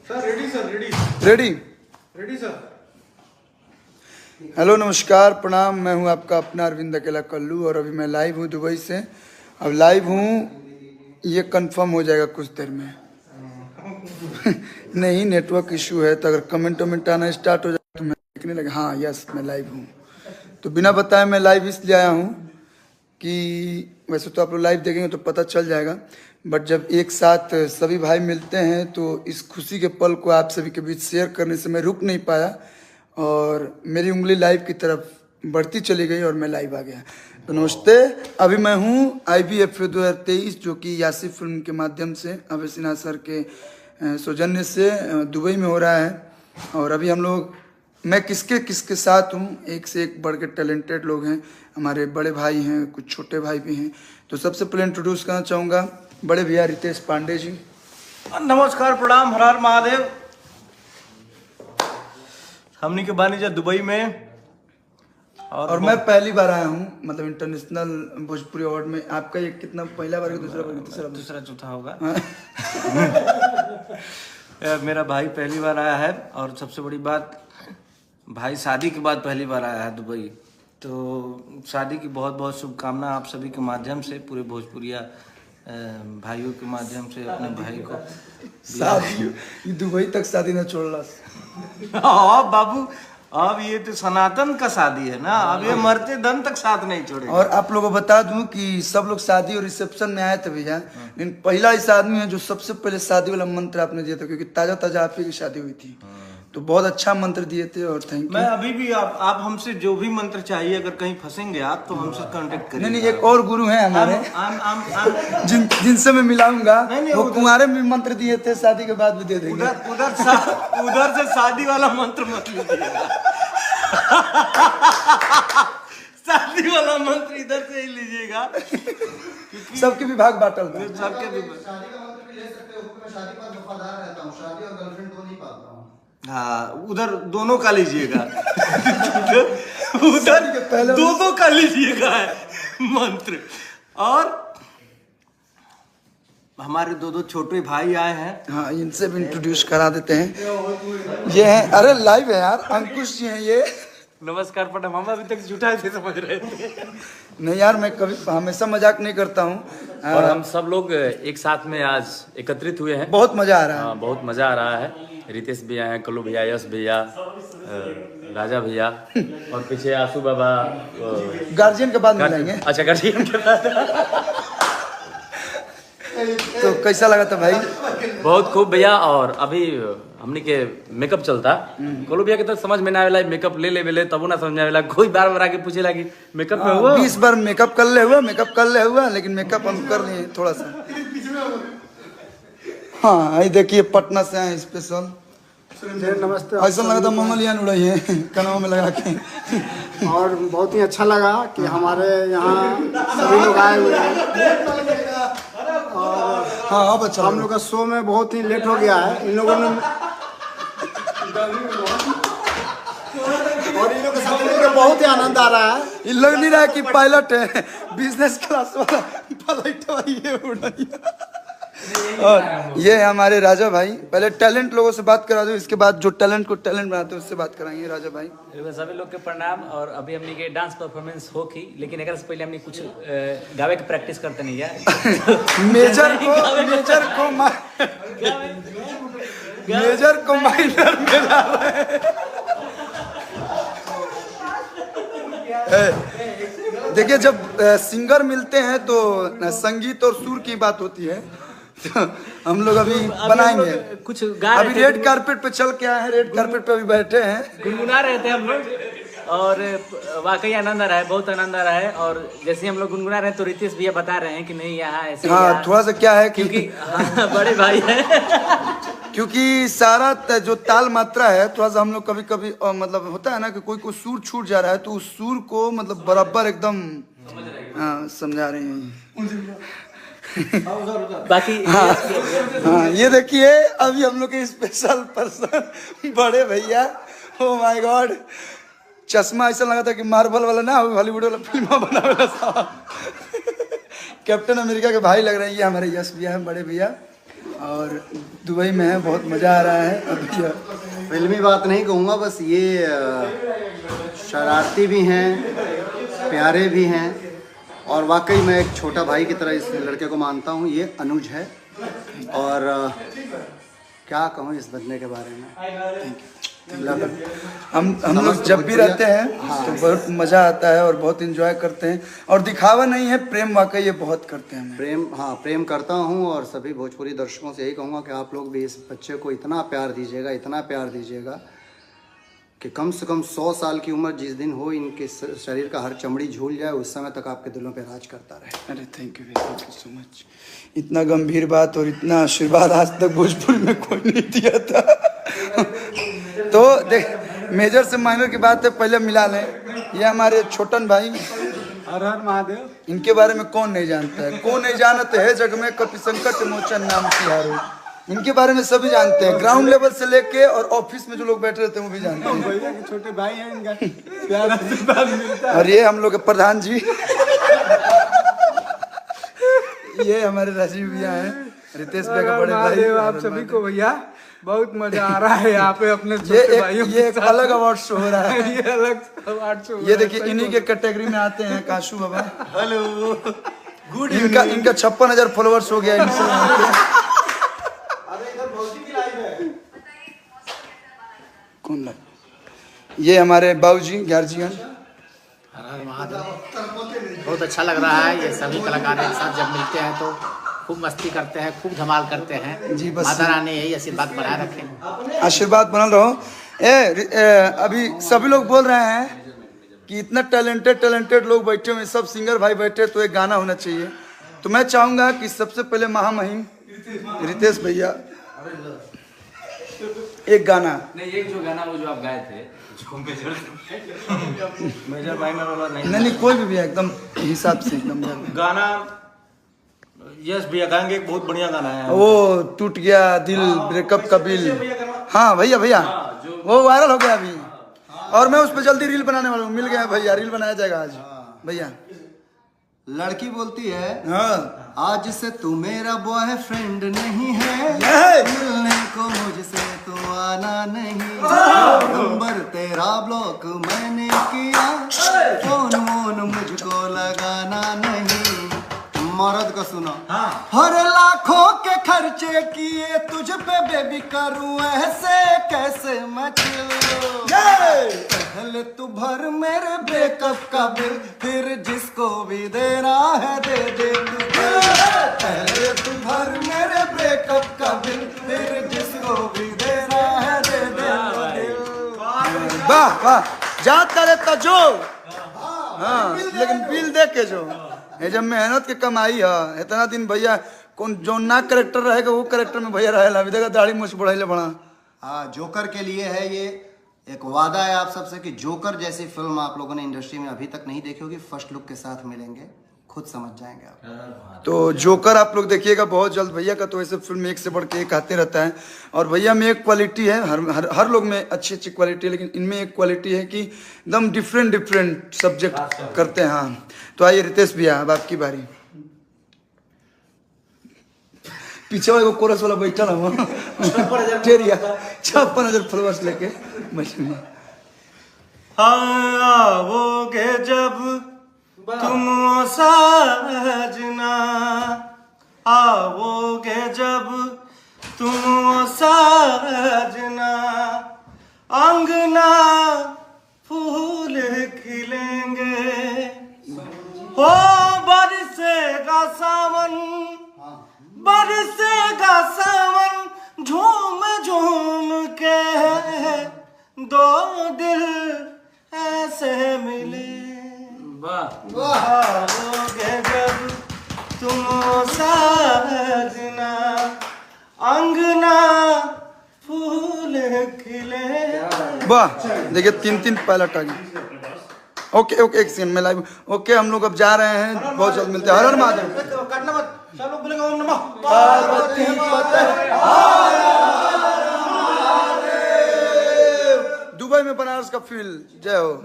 Sir ready sir ready ready ready sir. Hello नमस्कार प्रणाम, मैं हूं आपका अपना अरविंद अकेला कल्लू और अभी मैं लाइव हूं दुबई से। अब लाइव हूं, ये कंफर्म हो जाएगा कुछ देर में। नहीं, नेटवर्क इशू है, तो अगर कमेंट वमेंट आना स्टार्ट हो जाए तो मैं देखने लगा। हाँ यस, मैं लाइव हूँ। तो बिना बताए मैं लाइव इसलिए आया हूँ कि वैसे तो आप लोग लाइव देखेंगे तो पता चल जाएगा, बट जब एक साथ सभी भाई मिलते हैं तो इस खुशी के पल को आप सभी के बीच शेयर करने से मैं रुक नहीं पाया और मेरी उंगली लाइव की तरफ बढ़ती चली गई और मैं लाइव आ गया। तो नमस्ते, अभी मैं हूँ IBFA 2023 जो कि यासिफ फिल्म के माध्यम से अभय सिन्हा सर के सौजन्य से दुबई में हो रहा है। और अभी हम लोग, मैं किसके साथ हूँ, एक से एक बढ़ के टैलेंटेड लोग हैं, हमारे बड़े भाई हैं, कुछ छोटे भाई भी हैं। तो सबसे पहले इंट्रोड्यूस करना चाहूँगा बड़े भैया रितेश पांडे जी। नमस्कार प्रणाम, हर हर महादेव। हमनी के बानी जा दुबई में और मैं पहली बार आया हूँ, मतलब इंटरनेशनल भोजपुरी अवार्ड में। आपका ये कितना, पहला बार कि दूसरा बार? दूसरा चौथा होगा। मेरा भाई पहली बार आया है और सबसे बड़ी बात, भाई शादी के बाद पहली बार आया है दुबई। तो शादी की बहुत बहुत शुभकामना आप सभी के माध्यम से, पूरे भोजपुरिया भाइयों के माध्यम से अपने भाई को। शादी दुबई तक शादी न छोड़ला। हाँ बाबू, अब ये तो सनातन का शादी है ना, अब ये मरते दम तक साथ नहीं छोड़ेगा। और आप लोगों को बता दूं कि सब लोग शादी और रिसेप्शन में आए थे भैया, लेकिन पहला ऐसा आदमी है जो सबसे पहले शादी वाला मंत्र आपने दिया था, क्योंकि ताजा ताजा आप ही की शादी हुई थी। तो बहुत अच्छा मंत्र दिए थे और थैंक यू। मैं अभी भी आप हमसे जो भी मंत्र चाहिए, अगर कहीं फंसेंगे आप तो हमसे कांटेक्ट करिए। नहीं, एक और गुरु हैं हमारे जिनसे मैं मिलाऊंगा, वो कुंवारे में मंत्र दिए थे, शादी के बाद भी दे देंगे। उधर से शादी वाला मंत्र मत लीजिएगा। शादी वाला मंत्र इधर से ही लीजिएगा, सबके विभाग बांटल बा। सबके भी। शादी का मंत्र भी ले सकते हो, मैं शादी पर वफादार रहता हूँ, शादी और गर्लफ्रेंड दो नहीं पाता हूँ। हाँ, उधर दोनों का लीजिएगा। उधर दोनों का लीजिएगा मंत्र। और हमारे दो छोटे भाई आए हैं। हाँ, इनसे भी इंट्रोड्यूस करा देते हैं। ये हैं, अरे लाइव है यार, अंकुश जी हैं ये। नमस्कार प्रणाम। हम अभी तक झूठा थे समझ रहे थे। नहीं यार, मैं कभी हमेशा मजाक नहीं करता हूँ। और हम सब लोग एक साथ में आज एकत्रित हुए हैं। बहुत मजा आ रहा है। हाँ, बहुत मजा आ रहा है। रितेश भैया हैं, कल्लू भैया, यश भैया, राजा भैया और पीछे आशू बाबा। गार्जियन के बाद मिलेंगे। अच्छा, गार्जियन के बाद। तो कैसा लगा था भाई? बहुत खूब भैया। और अभी हमने के मेकअप चलता, कल्लू भैया के तो समझ में ना आवेला, मेकअप ले ले तबो ना समझ में आवेला। कोई बार बार आके पूछे लगी मेकअप में हुआ। 20 बार मेकअप कर ले हुआ, लेकिन मेकअप हम कर लिए थोड़ा सा। हाँ, ये देखिए पटना से आए स्पेशल। नमस्ते। ऐसा लगा था मंगलयान उड़ाई है कनवा में लगा के। और बहुत ही अच्छा लगा कि हमारे यहाँ सभी लोग आए हुए हैं। हाँ, अब अच्छा हम लोग का शो में बहुत ही लेट हो गया है। इन लोगों ने और इन लोगों के साथ मिलकर बहुत ही आनंद आ रहा है। ये लग नहीं रहा है कि पायलट है, बिजनेस क्लास वाला फ्लाइट वाली ये उड़ाई। और ये है हमारे राजा भाई। पहले टैलेंट लोगों से बात करा दो, इसके बाद जो टैलेंट को टैलेंट बनाते हैं उससे बात कराएंगे। राजा भाई, सभी लोग के प्रणाम। और अभी हमने के डांस परफॉर्मेंस हो की, लेकिन एक से पहले हमने कुछ गावे की प्रैक्टिस करते नहीं यार। मेजर को माइनर में ला रहे हैं। देखिए, जब सिंगर मिलते हैं तो संगीत और सुर की बात होती है। तो हम लोग अभी बनाएंगे कुछ अभी रेड कारपेट पे चल के आए हैं, रेड कारपेट पे अभी बैठे हैं, गुनगुना रहे थे हम लोग। और वाकई आनंद आ रहा है, बहुत आनंद आ रहा है। और जैसे हम लोग गुनगुना रहे हैं तो रितेश भैया बता रहे हैं कि नहीं यहाँ ऐसे। हाँ, थोड़ा सा क्या है क्योंकि बड़े भाई हैं। क्योंकि सारा जो ताल मात्रा है, थोड़ा सा हम लोग कभी कभी मतलब होता है ना कि कोई सुर छूट जा रहा है, तो उस सुर को मतलब बराबर एकदम समझा रहे हैं। बाकी हाँ, ये देखिए अभी हम लोग के स्पेशल पर्सन बड़े भैया। ओ माय गॉड, चश्मा ऐसा लगा था कि मार्बल वाला ना, हॉलीवुड वाला फिल्म बना वाला। कैप्टन अमेरिका के भाई लग रहे हैं। ये हमारे यश भैया हैं, बड़े भैया। और दुबई में है, बहुत मज़ा आ रहा है। अब क्या फिल्मी बात नहीं कहूँगा, बस ये शरारती भी हैं, प्यारे भी हैं, और वाकई मैं एक छोटा भाई की तरह इस लड़के को मानता हूँ। ये अनुज है, और क्या कहूँ इस बंदे के बारे में। हम लोग जब भी रहते हैं तो बहुत मज़ा आता है और बहुत एंजॉय करते हैं, और दिखावा नहीं है, प्रेम वाकई ये बहुत करते हैं हमें। प्रेम, हाँ प्रेम करता हूँ, और सभी भोजपुरी दर्शकों से यही कहूँगा कि आप लोग भी इस बच्चे को इतना प्यार दीजिएगा, इतना प्यार दीजिएगा कि कम से कम 100 साल की उम्र जिस दिन हो, इनके शरीर का हर चमड़ी झूल जाए, उस समय तक आपके दिलों पे राज करता रहे। अरे थैंक यू सो मच। इतना गंभीर बात और इतना आशीर्वाद आज तक भोजपुरी में कोई नहीं दिया था। तो देख, मेजर से माइनर की बात है, पहले मिला लें। ये हमारे छोटन भाई, हर हर महादेव। इनके बारे में कौन नहीं जानता है, कौन नहीं जानते है जग में कपि संकट मोचन नाम तिहारो। इनके बारे में सभी जानते हैं, ग्राउंड लेवल से लेके और ऑफिस में जो लोग बैठे रहते हैं वो भी जानते हैं। भैया के छोटे भाई हैं, इनका प्यार आशीर्वाद मिलता है। और ये हम लोग के प्रधान जी, ये हमारे राजीव भैया हैं, रितेश भैया का बड़े भाई। महादेव आप सभी को भैया बहुत मजा आ रहा है यहाँ पे अपने छोटे भाइयों ये एक अलग अवार्ड शो हो रहा है। ये अलग अवार्ड शो। ये देखिए, इन्हीं के कैटेगरी में आते हैं काशू बाबा। Hello, good. इनका 56,000 फॉलोअर्स हो गया इनसे। कौन लग? ये हमारे बाबूजी गार्जियन। हर महादेव। बहुत अच्छा लग रहा है, ये सभी कलाकार एक साथ जब मिलते हैं तो खूब मस्ती करते हैं, खूब धमाल करते हैं जी। बस माता रानी यही आशीर्वाद बनाए रखें। आशीर्वाद बनल रहो। अभी सभी लोग बोल रहे हैं कि इतना टैलेंटेड लोग बैठे हुए, सब सिंगर भाई बैठे, तो एक गाना होना चाहिए। तो मैं चाहूंगा कि सबसे पहले महामहिम रितेश भैया एक गाना। नहीं, एक जो गाना वो जो आप गाए थे, जो मेजर माइनर वाला नहीं, कोई भी भैया एकदम हिसाब से एकदम गाना। यस भैया गाएंगे, एक बहुत बढ़िया गाना है। वो टूट गया दिल, ब्रेकअप का बिल। हाँ भैया वो वायरल हो गया अभी, और मैं उस पर जल्दी रील बनाने वाला हूँ। मिल गया भैया, रील बनाया जाएगा आज भैया। लड़की बोलती है, हाँ आज से तू मेरा बॉयफ्रेंड नहीं है, मिलने को मुझसे तो आना नहीं, नंबर तेरा ब्लॉक मैंने किया, फोन वोन मुझको लगाना नहीं। मर्द का सुना, हर लाखों के खर्चे किए तुझ पे बेबी, करूं ऐसे कैसे मैं चिल्लूं? पहले तू भर मेरे ब्रेकअप का बिल, फिर जिसको भी देना है दे दे तू। पहले तू भर मेरे ब्रेकअप का बिल, फिर जिसको भी देना है दे दे तू। वाह वाह, जाता रहता जो। हाँ लेकिन बिल दे के जो ये जब मेहनत के कमाई है। इतना दिन भैया कौन जो ना करेक्टर रहेगा वो करेक्टर में भैया रहेला। अभी देखा दाढ़ी मुछ बढ़ाइले बड़ा। हाँ, जोकर के लिए है ये एक वादा है आप सबसे कि जोकर जैसी फिल्म आप लोगों ने इंडस्ट्री में अभी तक नहीं देखी होगी। फर्स्ट लुक के साथ मिलेंगे, खुद समझ जाएंगे आप। तो जोकर आप लोग देखिएगा बहुत जल्द भैया का। तो ऐसे फिल्म एक से बढ़ के एक आते रहता है, और भैया में एक क्वालिटी है, हर लोग में अच्छी क्वालिटी है, लेकिन इनमें एक क्वालिटी है कि एकदम डिफरेंट सब्जेक्ट करते हैं। हाँ, तो आइए रितेश भैया, अब आपकी बारी। पीछे वाले को कोरस वाला बैठा ना, 56,000 फॉलोअर्स लेके बैठे। हाँ आवोगे जब तुम साजना, आओगे जब तुम साजना, अंगना फूल खिलेंगे, हो बरसेगा सावन, बरसेगा सावन, झूम झूम के दो दिल ऐसे मिले। आओगे जब तुम साजना, अंगना फूल खिले। वाह, देखिए 3 पायलट आ गए। ओके एक सेकंड में लाइव। ओके, हम लोग अब जा रहे हैं, बहुत जल्द मिलते हैं। हर हर महादेव। काटना मत, सब लोग बोलेंगे ओम नमः पार्वती पते। दुबई में बनारस का फील। जय हो।